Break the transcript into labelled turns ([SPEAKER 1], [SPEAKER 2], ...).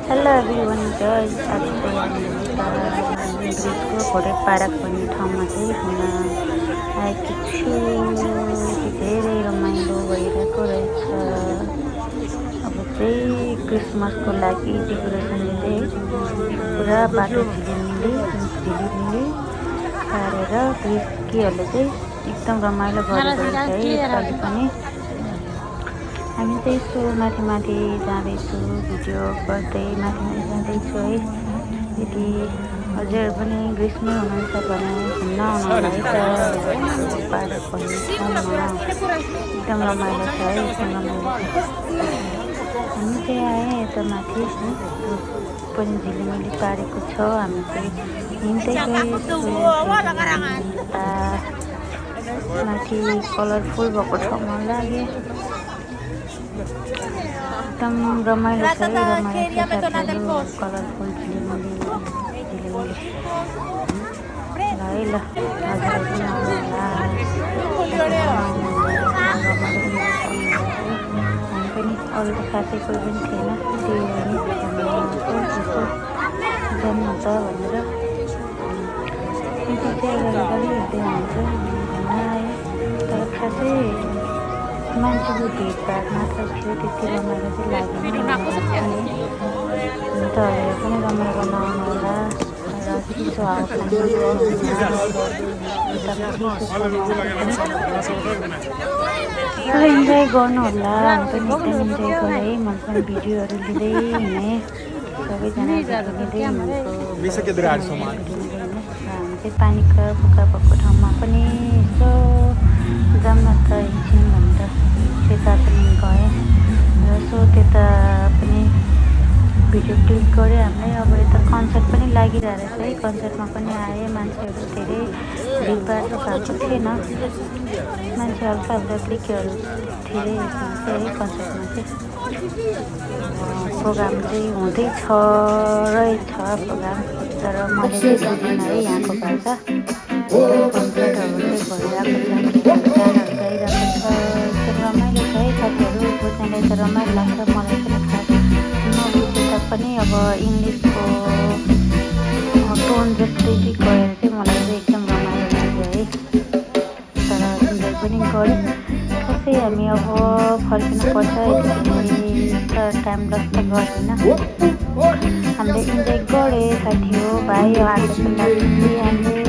[SPEAKER 1] Hello everyone guys, आज चाहिँ हामी ब्रिजको भोटे पार्क भन्ने ठाउँमा चाहिँ घुम्न आएकी छु। धेरै रमाइलो भइरहेको रहेछ। अब चाहिँ क्रिसमसको लागि डेकोरेसनले चाहिँ पुरा बाटो झिलिमिली पारेर ग्रिसकीहरूले चाहिँ एकदम रमाइलो गरेको रहेछ है। यसपालि पनि हामी चाहिँ यसो माथि जाँदैछु, भिडियो गर्दै माथि जाँदैछु है। यदि हजुर पनि ग्रिसमै हुनुहुन्छ भने घुम्न आउनुहोला है त। पार्क भन्ने ठाउँमा एकदम रमाइलो छ है, एकदम रमाइलो छ। हामी चाहिँ आएँ यता माथि पनि झिलिमिली पारेको छ। हामी चाहिँ हिँड्दै गएछु माथि कलरफुल भएको ठाउँमा लाग्यो। एकदम रमाइलो छ है, रमाइलो छ साथीहरू। कलरफुल झिलिमिली है। ल हजुर पनि आउनुहोला। हामी पनि अरू त खासै कोही पनि थिएन, त्यही पनि यसो जानु त भनेर यति चाहिँ अगाडि हिँड्दै हुन्छ घुम्न आयो। तर खासै मान्छेको भिडभाड मात्र थियो, त्यति रमाइलो चाहिँ लागेन। तपाईँहरू पनि रमाइलो नआउनुहोला र चिसो हावा इन्जोय गर्नुहोला। हामी पनि एकदम इन्जोय गरेँ है। मैले पनि भिडियोहरू लिँदै हिँडेँ, सबैजना लिँदै हिँडेको। हामी चाहिँ पानीका बुका भएको ठाउँमा पनि यसो जाऊँ न त एकछिन भनेर त्यता पनि गएँ र यसो त्यता पनि भिडियो क्लिक गऱ्यो हामीले। अब यता कन्सर्ट पनि लागिरहेको रहेछ है। कन्सर्टमा पनि आए मान्छेहरू, धेरै भिडभाड भएको थिएन। मान्छे हल्का क्लिकहरू धेरै है कन्सर्टमा चाहिँ। प्रोग्राम चाहिँ हुँदैछ रहेछ प्रोग्राम, तर मैले चाहिँ बुझिनँ है यहाँको भाषा। कन्सर्टहरू चाहिँ भइरहेको छ, गानाहरू गाइरहेको छ, एकदम रमाइलो छ है साथीहरू। बुझ्नेलाई त रमाइलो लाग्छ, मलाई पनि खास नबुझे तापनि अब इङ्ग्लिसको टोन जस्तै चाहिँ गएर चाहिँ मलाई चाहिँ एकदम रमाइलो लाग्यो है। तर इन्जोय पनि गऱ्यौँ। खासै हामी अब फर्किनुपर्छ, यति टाइम लस त गर्दैन। हामीले इन्जोय गऱ्यो साथी हो भाइ। आजको लागि हामीले